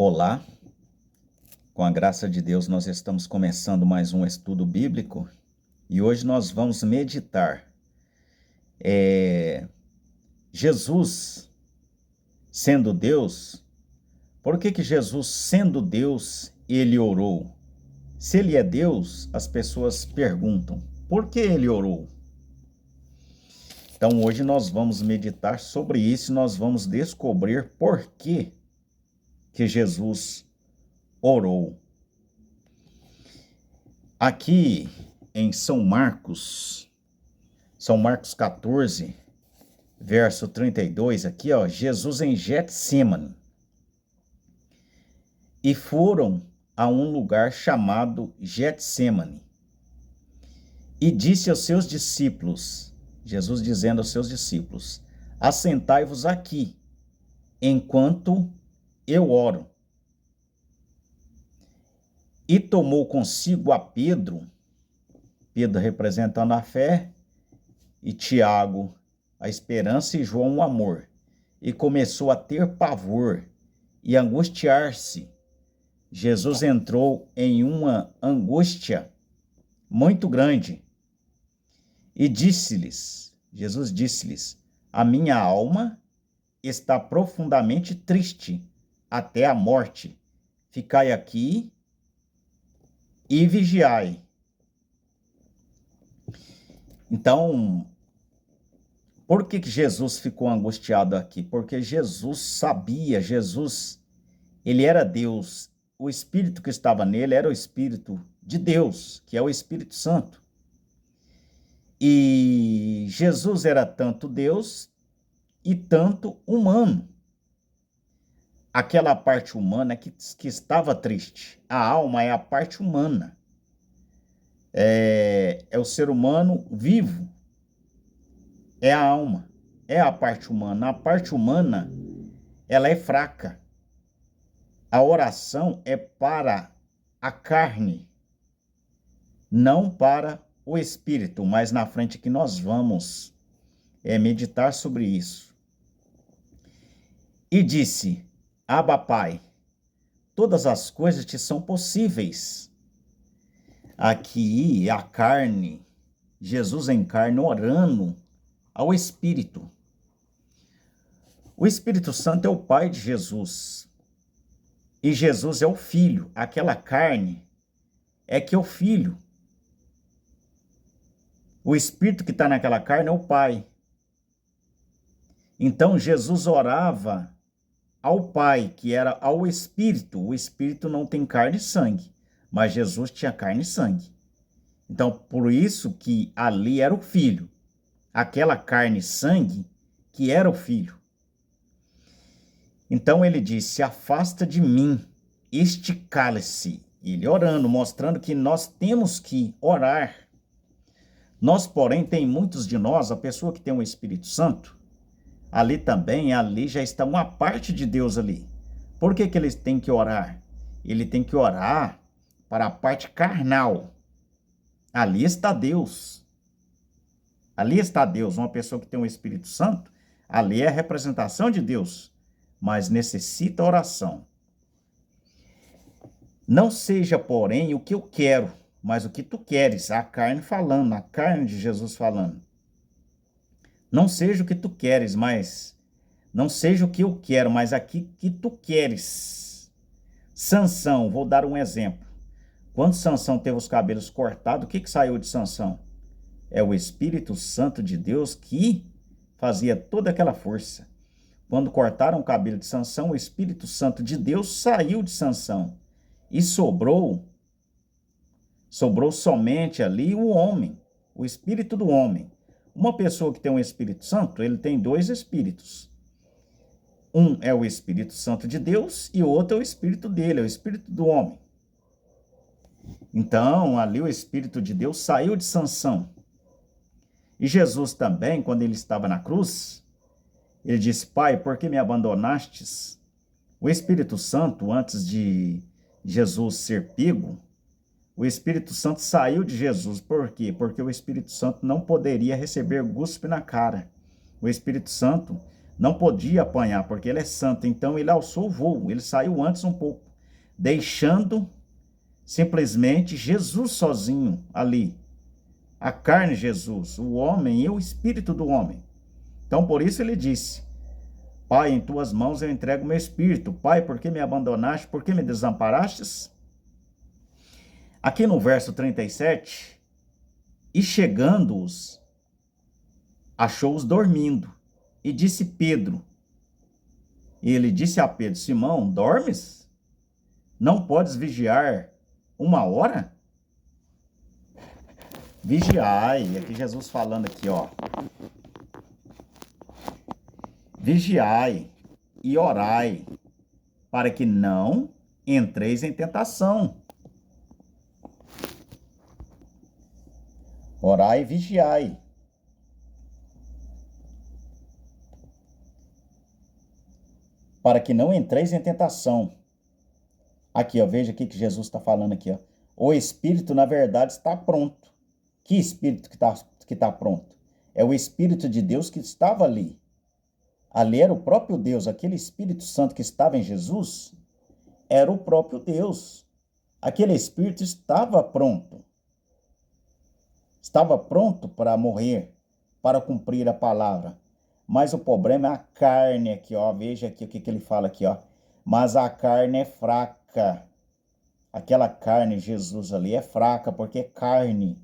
Olá, com a graça de Deus nós estamos começando mais um estudo bíblico e hoje nós vamos meditar. Jesus sendo Deus, por que Jesus sendo Deus, ele orou? Se ele é Deus, as pessoas perguntam, por que ele orou? Então hoje nós vamos meditar sobre isso e nós vamos descobrir por que Jesus orou. Aqui em São Marcos 14, verso 32, aqui ó, Jesus em Getsêmani. E foram a um lugar chamado Getsêmani. E disse aos seus discípulos, Jesus dizendo aos seus discípulos, assentai-vos aqui, enquanto eu oro. E tomou consigo a Pedro representando a fé, e Tiago, a esperança, e João, o amor. E começou a ter pavor e angustiar-se. Jesus entrou em uma angústia muito grande. E Jesus disse-lhes, a minha alma está profundamente triste até a morte. Ficai aqui e vigiai. Então, por que Jesus ficou angustiado aqui? Porque Jesus sabia, ele era Deus. O Espírito que estava nele era o Espírito de Deus, que é o Espírito Santo. E Jesus era tanto Deus e tanto humano. Aquela parte humana que estava triste. A alma é a parte humana. É o ser humano vivo. É a alma. É a parte humana. A parte humana, ela é fraca. A oração é para a carne, não para o espírito. Mas na frente que nós vamos meditar sobre isso. E disse, Abba, Pai, todas as coisas te são possíveis. Aqui a carne, Jesus em carne orando ao Espírito. O Espírito Santo é o Pai de Jesus. E Jesus é o Filho. Aquela carne é que é o Filho. O Espírito que está naquela carne é o Pai. Então Jesus orava ao Pai, que era ao Espírito. O Espírito não tem carne e sangue, mas Jesus tinha carne e sangue. Então, por isso que ali era o Filho. Aquela carne e sangue que era o Filho. Então ele disse, afasta de mim este cálice. Ele orando, mostrando que nós temos que orar. Nós, porém, tem muitos de nós, a pessoa que tem o Espírito Santo, ali já está uma parte de Deus ali. Por que ele tem que orar? Ele tem que orar para a parte carnal. Ali está Deus. Ali está Deus. Uma pessoa que tem o Espírito Santo, ali é a representação de Deus, mas necessita oração. Não seja, porém, o que eu quero, mas o que tu queres. A carne falando, a carne de Jesus falando. Não seja o que tu queres, mas não seja o que eu quero, mas aqui que tu queres. Sansão, vou dar um exemplo. Quando Sansão teve os cabelos cortados, o que saiu de Sansão? É o Espírito Santo de Deus que fazia toda aquela força. Quando cortaram o cabelo de Sansão, o Espírito Santo de Deus saiu de Sansão. E sobrou somente ali o homem, o espírito do homem. Uma pessoa que tem um Espírito Santo, ele tem dois espíritos. Um é o Espírito Santo de Deus e o outro é o espírito dele, é o espírito do homem. Então, ali o Espírito de Deus saiu de Sansão. E Jesus também, quando ele estava na cruz, ele disse, Pai, por que me abandonastes? O Espírito Santo, antes de Jesus ser pego, o Espírito Santo saiu de Jesus. Por quê? Porque o Espírito Santo não poderia receber guspe na cara. O Espírito Santo não podia apanhar, porque ele é santo. Então ele alçou o voo, ele saiu antes um pouco, deixando simplesmente Jesus sozinho ali. A carne, Jesus, o homem e o espírito do homem. Então por isso ele disse: Pai, em tuas mãos eu entrego meu espírito. Pai, por que me abandonaste? Por que me desamparastes? Aqui no verso 37, e chegando-os, achou-os dormindo. E disse Pedro, ele disse a Pedro: Simão, dormes? Não podes vigiar 1 hora? Vigiai, aqui Jesus falando aqui, ó. Vigiai e orai, para que não entreis em tentação. Orai e vigiai. Para que não entreis em tentação. Aqui, ó, veja aqui que Jesus está falando aqui, ó. O Espírito, na verdade, está pronto. Que Espírito que tá pronto? É o Espírito de Deus que estava ali. Ali era o próprio Deus, aquele Espírito Santo que estava em Jesus, era o próprio Deus. Aquele Espírito estava pronto. Estava pronto para morrer, para cumprir a palavra. Mas o problema é a carne aqui, ó. Veja aqui o que ele fala aqui, ó. Mas a carne é fraca. Aquela carne, Jesus ali, é fraca, porque é carne.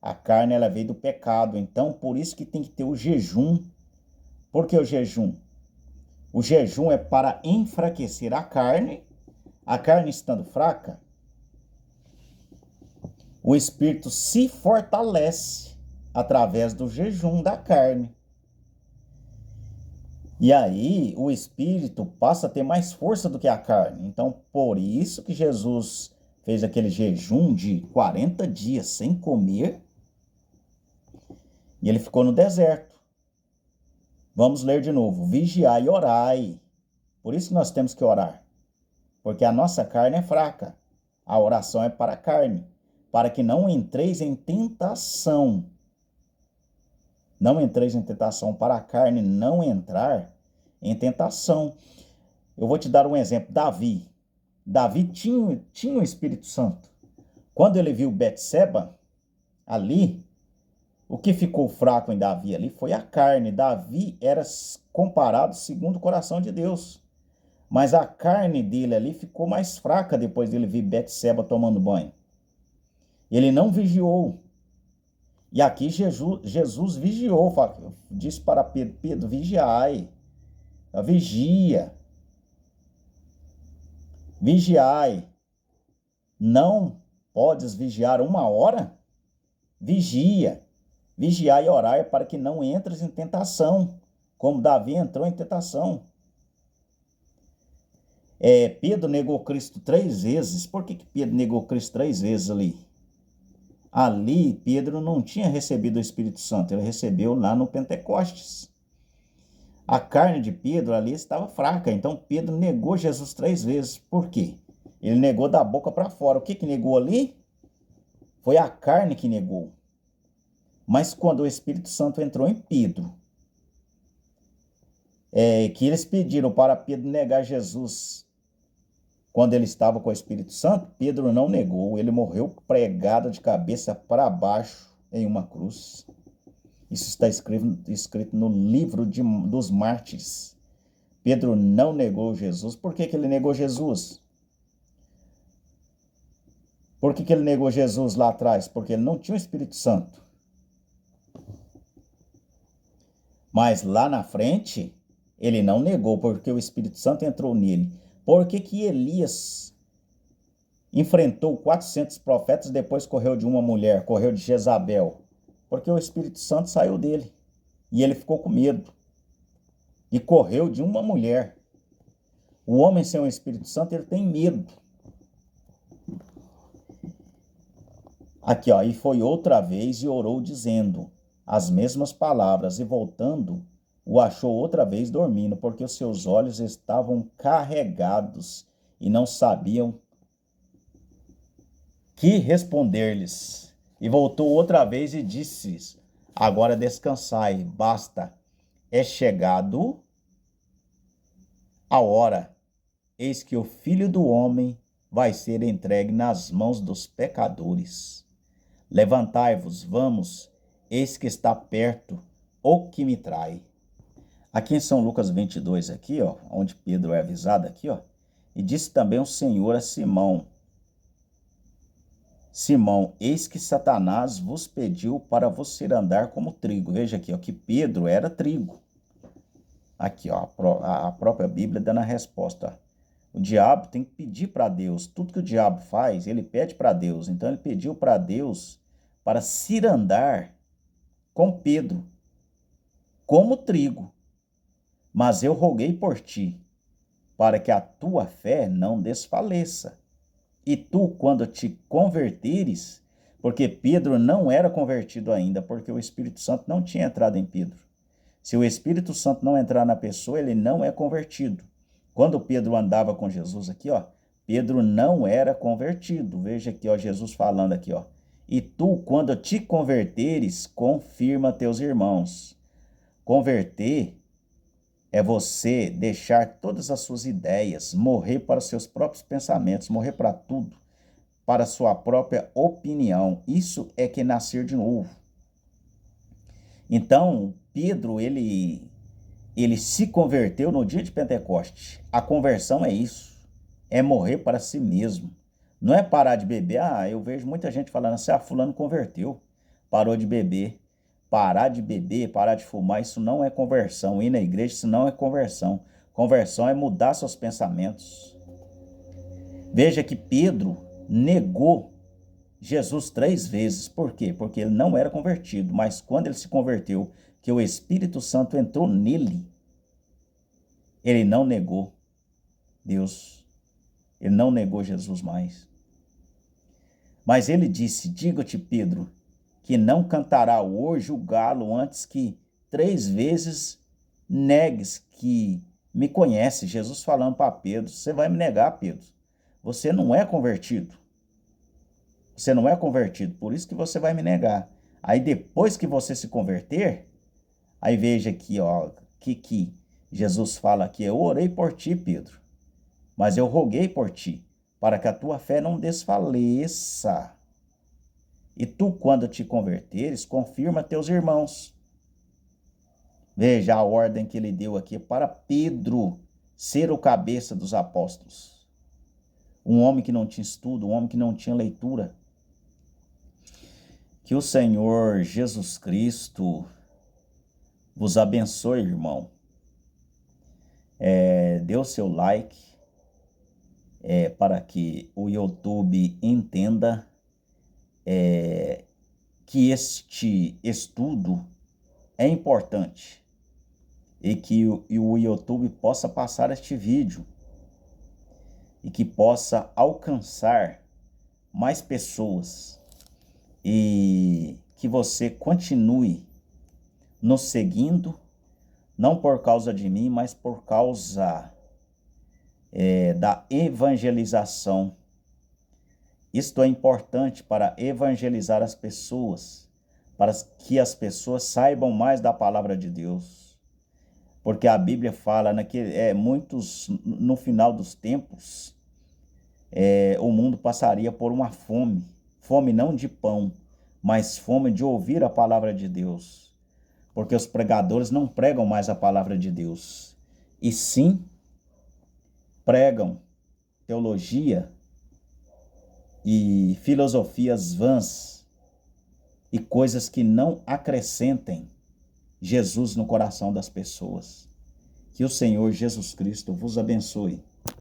A carne, ela veio do pecado. Então, por isso que tem que ter o jejum. Por que o jejum? O jejum é para enfraquecer a carne estando fraca, o espírito se fortalece através do jejum da carne. E aí o espírito passa a ter mais força do que a carne. Então, por isso que Jesus fez aquele jejum de 40 dias sem comer. E ele ficou no deserto. Vamos ler de novo. Vigiai e orai. Por isso que nós temos que orar. Porque a nossa carne é fraca. A oração é para a carne. Para que não entreis em tentação. Não entreis em tentação. Para a carne não entrar em tentação. Eu vou te dar um exemplo. Davi. Davi tinha o Espírito Santo. Quando ele viu Betseba ali, o que ficou fraco em Davi ali foi a carne. Davi era comparado segundo o coração de Deus. Mas a carne dele ali ficou mais fraca depois dele ver Betseba tomando banho. Ele não vigiou. E aqui Jesus vigiou. Disse para Pedro: Pedro, vigiai. Vigia. Vigiai. Não podes vigiar 1 hora? Vigia. Vigiai e orai para que não entres em tentação, como Davi entrou em tentação. Pedro negou Cristo 3 vezes. Por que Pedro negou Cristo 3 vezes ali? Ali, Pedro não tinha recebido o Espírito Santo, ele recebeu lá no Pentecostes. A carne de Pedro ali estava fraca, então Pedro negou Jesus 3 vezes. Por quê? Ele negou da boca para fora. O que negou ali? Foi a carne que negou. Mas quando o Espírito Santo entrou em Pedro, que eles pediram para Pedro negar Jesus, quando ele estava com o Espírito Santo, Pedro não negou, ele morreu pregado de cabeça para baixo em uma cruz. Isso está escrito no livro dos mártires. Pedro não negou Jesus. Por que ele negou Jesus? Por que ele negou Jesus lá atrás? Porque ele não tinha o Espírito Santo. Mas lá na frente, ele não negou, porque o Espírito Santo entrou nele. Por que Elias enfrentou 400 profetas e depois correu de uma mulher, correu de Jezabel? Porque o Espírito Santo saiu dele. E ele ficou com medo. E correu de uma mulher. O homem sem o Espírito Santo, ele tem medo. Aqui, ó. E foi outra vez e orou dizendo as mesmas palavras. E voltando, o achou outra vez dormindo, porque os seus olhos estavam carregados e não sabiam que responder-lhes. E voltou outra vez e disse: agora descansai, basta, é chegado a hora, eis que o Filho do Homem vai ser entregue nas mãos dos pecadores. Levantai-vos, vamos, eis que está perto o que me trai. Aqui em São Lucas 22, aqui, ó, onde Pedro é avisado aqui, ó, e disse também o Senhor a Simão: Simão, eis que Satanás vos pediu para você andar como trigo. Veja aqui, ó, que Pedro era trigo. Aqui, ó, a própria Bíblia dando a resposta. O diabo tem que pedir para Deus. Tudo que o diabo faz, ele pede para Deus. Então ele pediu para Deus para se andar com Pedro, como trigo. Mas eu roguei por ti, para que a tua fé não desfaleça. E tu, quando te converteres, porque Pedro não era convertido ainda, porque o Espírito Santo não tinha entrado em Pedro. Se o Espírito Santo não entrar na pessoa, ele não é convertido. Quando Pedro andava com Jesus aqui, ó, Pedro não era convertido. Veja aqui, ó, Jesus falando aqui, ó. E tu, quando te converteres, confirma teus irmãos. Converter é você deixar todas as suas ideias, morrer para os seus próprios pensamentos, morrer para tudo, para a sua própria opinião. Isso é que é nascer de novo. Então, Pedro, ele se converteu no dia de Pentecostes. A conversão é isso, é morrer para si mesmo. Não é parar de beber. Eu vejo muita gente falando assim, fulano converteu, parou de beber. Parar de beber, parar de fumar, isso não é conversão. Ir na igreja, isso não é conversão. Conversão é mudar seus pensamentos. Veja que Pedro negou Jesus 3 vezes. Por quê? Porque ele não era convertido. Mas quando ele se converteu, que o Espírito Santo entrou nele, ele não negou Deus. Ele não negou Jesus mais. Mas ele disse, digo-te, Pedro, que não cantará hoje o galo antes que 3 vezes negues que me conhece. Jesus falando para Pedro, você vai me negar, Pedro. Você não é convertido. Você não é convertido, por isso que você vai me negar. Aí depois que você se converter, aí veja aqui, ó, que Jesus fala aqui, eu orei por ti, Pedro, mas eu roguei por ti, para que a tua fé não desfaleça. E tu, quando te converteres, confirma teus irmãos. Veja a ordem que ele deu aqui para Pedro ser o cabeça dos apóstolos. Um homem que não tinha estudo, um homem que não tinha leitura. Que o Senhor Jesus Cristo vos abençoe, irmão. Dê o seu like para que o YouTube entenda que este estudo é importante e que o YouTube possa passar este vídeo e que possa alcançar mais pessoas e que você continue nos seguindo, não por causa de mim, mas por causa da evangelização. Isto é importante para evangelizar as pessoas, para que as pessoas saibam mais da palavra de Deus. Porque a Bíblia fala muitos, no final dos tempos, o mundo passaria por uma fome. Fome não de pão, mas fome de ouvir a palavra de Deus. Porque os pregadores não pregam mais a palavra de Deus, e sim pregam teologia e filosofias vãs e coisas que não acrescentem Jesus no coração das pessoas. Que o Senhor Jesus Cristo vos abençoe.